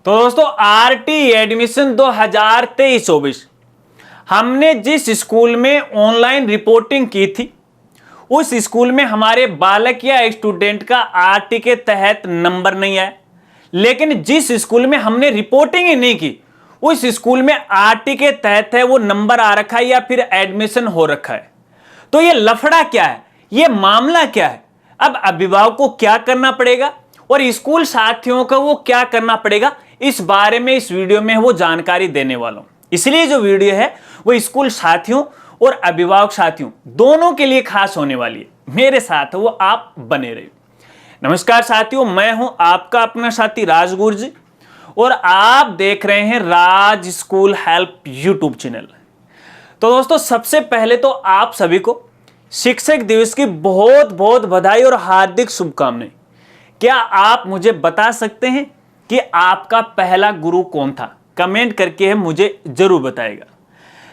तो दोस्तों RT admission 2023-24 हमने जिस स्कूल में ऑनलाइन रिपोर्टिंग की थी उस स्कूल में हमारे बालक या स्टूडेंट का आरटी के तहत नंबर नहीं आया। लेकिन जिस स्कूल में हमने रिपोर्टिंग ही नहीं की उस स्कूल में आरटी के तहत है वो नंबर आ रखा है या फिर एडमिशन हो रखा है। तो ये लफड़ा क्या है, ये मामला क्या है? अब अभिभावकों को क्या करना पड़ेगा और स्कूल साथियों को वो क्या करना पड़ेगा, इस बारे में इस वीडियो में वो जानकारी देने वाला हूं। इसलिए जो वीडियो है वो स्कूल साथियों और अभिभावक साथियों दोनों के लिए खास होने वाली है। मेरे साथ वो आप बने रहिए। नमस्कार साथियों, मैं हूं आपका अपना साथी राजगुरु जी और आप देख रहे हैं राज स्कूल हेल्प यूट्यूब चैनल। तो दोस्तों सबसे पहले तो आप सभी को शिक्षक दिवस की बहुत बहुत बधाई और हार्दिक शुभकामनाएं। क्या आप मुझे बता सकते हैं कि आपका पहला गुरु कौन था? कमेंट करके मुझे जरूर बताएगा।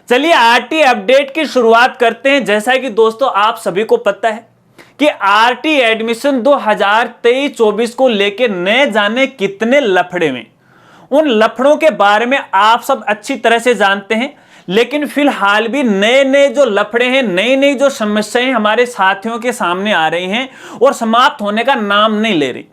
चलिए आरटी अपडेट की शुरुआत करते हैं। जैसा कि दोस्तों आप सभी को पता है कि आरटी एडमिशन 2023-24 को लेके नए जाने कितने लफड़े में, उन लफड़ों के बारे में आप सब अच्छी तरह से जानते हैं। लेकिन फिलहाल भी नए नए जो लफड़े हैं, नई नई जो समस्याएं हमारे साथियों के सामने आ रही हैं और समाप्त होने का नाम नहीं ले रही।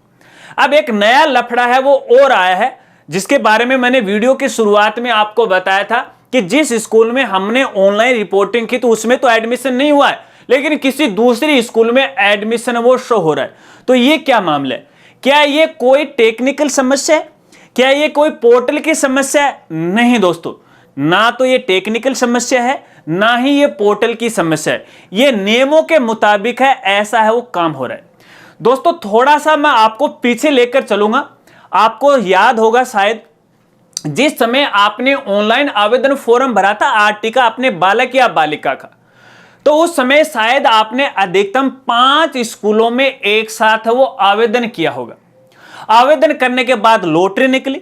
अब एक नया लफड़ा है वो और आया है, जिसके बारे में मैंने वीडियो की शुरुआत में आपको बताया था कि जिस स्कूल में हमने ऑनलाइन रिपोर्टिंग की तो उसमें तो एडमिशन नहीं हुआ है, लेकिन किसी दूसरी स्कूल में एडमिशन वो शो हो रहा है। तो ये क्या मामला है? क्या ये कोई टेक्निकल समस्या है? क्या ये कोई पोर्टल की समस्या है? नहीं दोस्तों, ना तो ये टेक्निकल समस्या है ना ही ये पोर्टल की समस्या है। ये नियमों के मुताबिक है, ऐसा है वो काम हो रहा है। दोस्तों थोड़ा सा मैं आपको पीछे लेकर चलूंगा। आपको याद होगा शायद जिस समय आपने ऑनलाइन आवेदन फॉर्म भरा था आरटी का अपने बालक या बालिका का, तो उस समय शायद आपने अधिकतम 5 स्कूलों में एक साथ वो आवेदन किया होगा। आवेदन करने के बाद लॉटरी निकली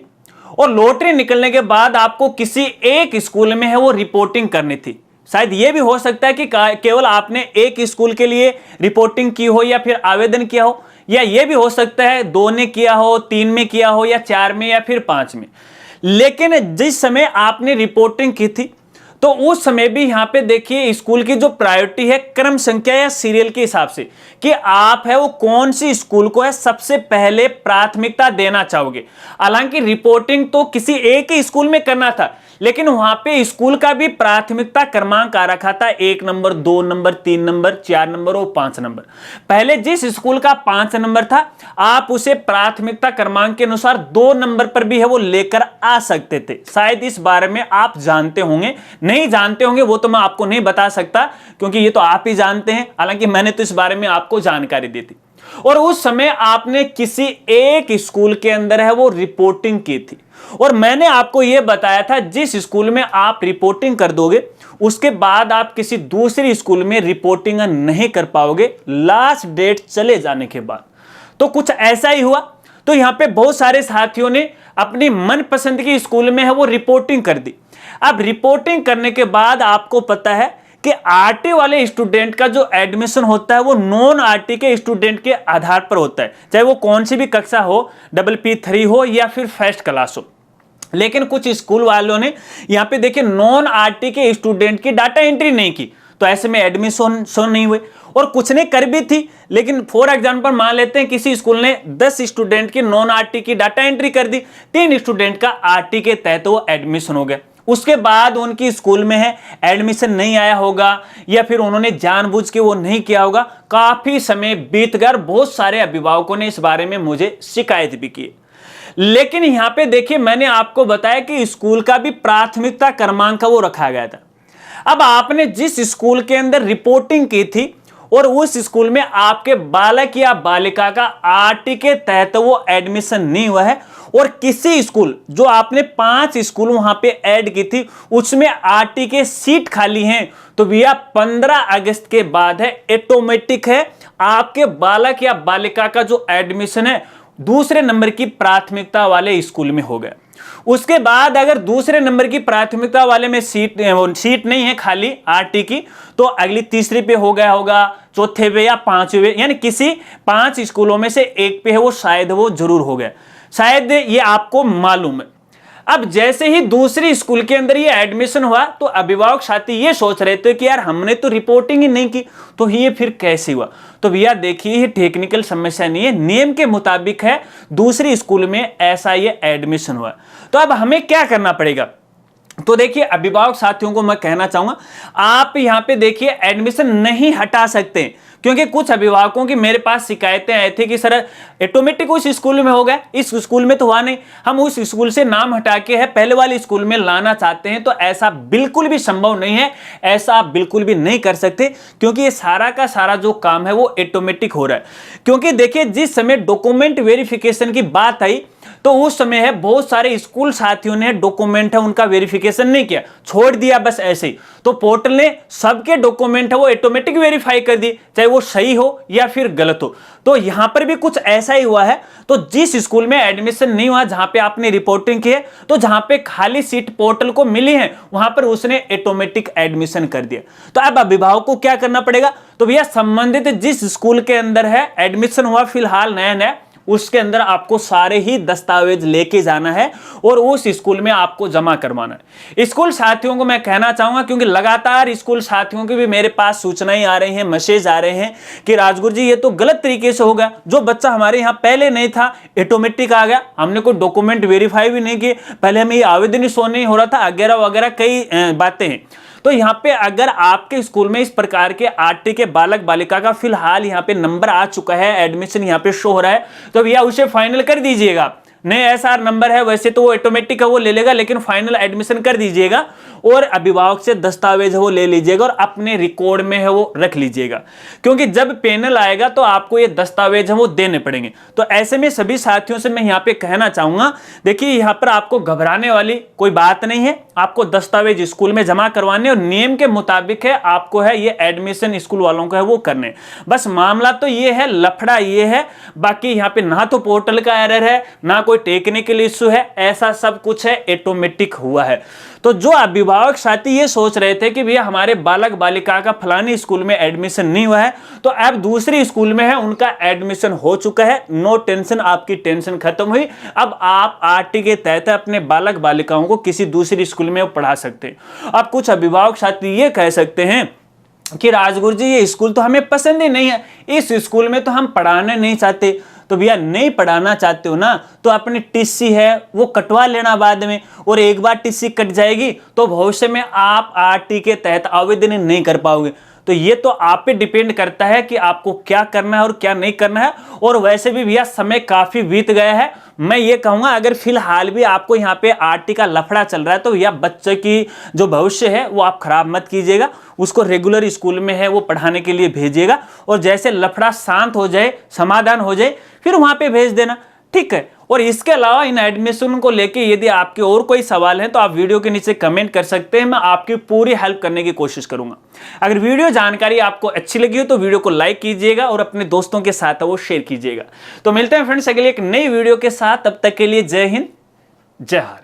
और लॉटरी निकलने के बाद आपको किसी एक स्कूल में है वो रिपोर्टिंग करनी थी। शायद ये भी हो सकता है कि केवल आपने एक स्कूल के लिए रिपोर्टिंग की हो या फिर आवेदन किया हो, या ये भी हो सकता है 2 ने किया हो, 3 में किया हो, या 4 में या फिर 5 में। लेकिन जिस समय आपने रिपोर्टिंग की थी तो उस समय भी यहां पे देखिए स्कूल की जो प्रायोरिटी है क्रम संख्या या सीरियल के हिसाब से कि आप है वो कौन सी स्कूल को है सबसे पहले प्राथमिकता देना चाहोगे। हालांकि रिपोर्टिंग तो किसी एक ही स्कूल में करना था, लेकिन वहां पे स्कूल का भी प्राथमिकता क्रमांक आ रखा था 1 नंबर, 2 नंबर, 3 नंबर, 4 नंबर और 5 नंबर। पहले जिस स्कूल का 5 नंबर था आप उसे प्राथमिकता क्रमांक के अनुसार 2 नंबर पर भी है वो लेकर आ सकते थे। शायद इस बारे में आप जानते होंगे, नहीं जानते होंगे वो तो मैं आपको नहीं बता सकता क्योंकि ये तो आप ही जानते हैं। हालांकि मैंने तो इस बारे में आपको जानकारी दी थी और उस समय आपने किसी एक स्कूल के अंदर है वो रिपोर्टिंग की थी और मैंने आपको यह बताया था जिस स्कूल में आप रिपोर्टिंग कर दोगे उसके बाद आप किसी दूसरी स्कूल में रिपोर्टिंग नहीं कर पाओगे लास्ट डेट चले जाने के बाद। तो कुछ ऐसा ही हुआ। तो यहां पे बहुत सारे साथियों ने अपनी मनपसंद की स्कूल में है वो रिपोर्टिंग कर दी। अब रिपोर्टिंग करने के बाद आपको पता है कि आरटी वाले स्टूडेंट का जो एडमिशन होता है वो नॉन आरटी के स्टूडेंट के आधार पर होता है, चाहे वो कौन सी भी कक्षा हो, PPP3 हो या फिर फर्स्ट क्लास हो। लेकिन कुछ स्कूल वालों ने यहां पे देखिए नॉन आरटी के स्टूडेंट की डाटा एंट्री नहीं की, तो ऐसे में एडमिशन शो नहीं हुए। और कुछ ने कर भी थी, लेकिन फॉर एग्जांपल मान लेते हैं किसी स्कूल ने 10 स्टूडेंट की नॉन आरटी की डाटा एंट्री कर दी, 3 स्टूडेंट का आरटी के तहत वो एडमिशन हो गया। उसके बाद उनकी स्कूल में है एडमिशन नहीं आया होगा या फिर उन्होंने जानबूझ के वो नहीं किया होगा। काफी समय बीत गया, बहुत सारे अभिभावकों ने इस बारे में मुझे शिकायत भी की। लेकिन यहां पे देखिए मैंने आपको बताया कि स्कूल का भी प्राथमिकता क्रमांक वो रखा गया था। अब आपने जिस स्कूल के अंदर रिपोर्टिंग की थी और उस स्कूल में आपके बालक या बालिका का आरटी के तहत वो एडमिशन नहीं हुआ है और किसी स्कूल जो आपने 5 स्कूल वहां पे ऐड की थी उसमें आरटी के सीट खाली हैं, तो भैया 15 अगस्त के बाद है ऑटोमेटिक है आपके बालक या बालिका का जो एडमिशन है दूसरे नंबर की प्राथमिकता वाले स्कूल में हो गया। उसके बाद अगर दूसरे नंबर की प्राथमिकता वाले में सीट नहीं है खाली आरटी की, तो अगली तीसरी पे हो गया होगा, चौथे पे या 5वें, यानी किसी 5 स्कूलों में से एक पे है वो शायद वो जरूर हो गया। शायद ये आपको मालूम है। अब जैसे ही दूसरी स्कूल के अंदर ये एडमिशन हुआ तो अभिभावक साथी ये सोच रहे थे कि यार हमने तो रिपोर्टिंग ही नहीं की, तो ये फिर कैसे हुआ। तो भैया देखिए, ये टेक्निकल समस्या नहीं है, नियम के मुताबिक है, दूसरी स्कूल में ऐसा ये एडमिशन हुआ। तो अब हमें क्या करना पड़ेगा। तो देखिए अभिभावक साथियों को मैं कहना चाहूंगा, आप यहां पे देखिए एडमिशन नहीं हटा सकते, क्योंकि कुछ अभिभावकों की मेरे पास शिकायतें आई थी कि सर ऑटोमेटिक उस स्कूल में हो गया, इस स्कूल में तो हुआ नहीं, हम उस स्कूल से नाम हटा के है पहले वाले स्कूल में लाना चाहते हैं। तो ऐसा बिल्कुल भी संभव नहीं है, ऐसा आप बिल्कुल भी नहीं कर सकते, क्योंकि ये सारा का सारा जो काम है वो ऑटोमेटिक हो रहा है। क्योंकि देखिए जिस समय डॉक्यूमेंट वेरिफिकेशन की बात आई तो उस समय है बहुत सारे स्कूल साथियों ने डॉक्यूमेंट है उनका वेरिफिकेशन नहीं किया, छोड़ दिया बस ऐसे ही। तो पोर्टल ने सबके डॉक्यूमेंट है वो ऑटोमेटिक वेरीफाई कर दिए, चाहे वो सही हो या फिर गलत हो। तो यहां पर भी कुछ ऐसा ही हुआ है। तो जिस स्कूल में एडमिशन नहीं हुआ, जहां पे आपने रिपोर्टिंग की है, तो जहां पे खाली सीट पोर्टल को मिली है वहां पर उसने ऑटोमेटिक एडमिशन कर दिया। तो अब अभिभावक को क्या करना पड़ेगा। तो भैया संबंधित जिस स्कूल के अंदर है एडमिशन हुआ फिलहाल नया नया, उसके अंदर आपको सारे ही दस्तावेज लेके जाना है और उस स्कूल में आपको जमा करवाना है। स्कूल साथियों को मैं कहना चाहूंगा, क्योंकि लगातार स्कूल साथियों की भी मेरे पास सूचनाएं आ रही हैं, मैसेज आ रहे हैं कि राजगुरु जी ये तो गलत तरीके से हो गया, जो बच्चा हमारे यहाँ पहले नहीं था ऑटोमेटिक आ गया, हमने कोई डॉक्यूमेंट वेरीफाई भी नहीं किए, पहले हमें ये आवेदन ही शो नहीं हो रहा था, वगैरह वगैरह कई बातें हैं। तो यहाँ पे अगर आपके स्कूल में इस प्रकार के आरटी के बालक बालिका का फिलहाल यहाँ पे नंबर आ चुका है, एडमिशन यहाँ पे शो हो रहा है, तो भैया उसे फाइनल कर दीजिएगा। नहीं एसआर नंबर है, वैसे तो वो ऑटोमेटिक है वो ले लेगा, लेकिन फाइनल एडमिशन कर दीजिएगा और अभिभावक से दस्तावेज है वो ले लीजिएगा और अपने रिकॉर्ड में है वो रख लीजिएगा, क्योंकि जब पैनल आएगा तो आपको ये दस्तावेज है वो देने पड़ेंगे। तो ऐसे में सभी साथियों से मैं यहाँ पे कहना चाहूंगा, देखिए यहाँ पर आपको घबराने वाली कोई बात नहीं है, आपको दस्तावेज स्कूल में जमा करवाने और नियम के मुताबिक है आपको है ये एडमिशन स्कूल वालों को है वो करने। बस मामला तो ये है, लफड़ा ये है, बाकी यहाँ पे ना तो पोर्टल का एरर है ना कोई टेक्निकल इश्यू है, ऐसा सब कुछ है ऑटोमेटिक हुआ है। तो जो अभिभावक साथी ये सोच रहे थे कि भैया हमारे बालक बालिका का फलानी स्कूल में एडमिशन नहीं हुआ है, तो अब दूसरी स्कूल में है उनका एडमिशन हो चुका है, नो टेंशन, आपकी टेंशन खत्म हुई। अब आप आरटी के तहत अपने बालक बालिकाओं को किसी दूसरी स्कूल में पढ़ा सकते हैं। अब कुछ अभिभावक साथी ये कह सकते हैं कि राजगुरु जी ये स्कूल तो हमें पसंद ही नहीं है, इस स्कूल में तो हम पढ़ाना नहीं चाहते। तो भैया नहीं पढ़ाना चाहते हो ना, तो अपनी टीसी है वो कटवा लेना बाद में, और एक बार टीसी कट जाएगी तो भविष्य में आप आरटी के तहत आवेदन नहीं कर पाओगे। तो ये तो आप पे डिपेंड करता है कि आपको क्या करना है और क्या नहीं करना है। और वैसे भी भैया समय काफी बीत गया है, मैं ये कहूंगा अगर फिलहाल भी आपको यहाँ पे आरटी का लफड़ा चल रहा है तो भैया बच्चे की जो भविष्य है वो आप खराब मत कीजिएगा, उसको रेगुलर स्कूल में है वो पढ़ाने के लिए भेजिएगा, और जैसे लफड़ा शांत हो जाए, समाधान हो जाए, फिर वहां पे भेज देना, ठीक है। और इसके अलावा इन एडमिशन को लेके यदि आपके और कोई सवाल है तो आप वीडियो के नीचे कमेंट कर सकते हैं, मैं आपकी पूरी हेल्प करने की कोशिश करूंगा। अगर वीडियो जानकारी आपको अच्छी लगी हो तो वीडियो को लाइक कीजिएगा और अपने दोस्तों के साथ वो शेयर कीजिएगा। तो मिलते हैं फ्रेंड्स अगले एक नई वीडियो के साथ, तब तक के लिए जय हिंद, जय भारत।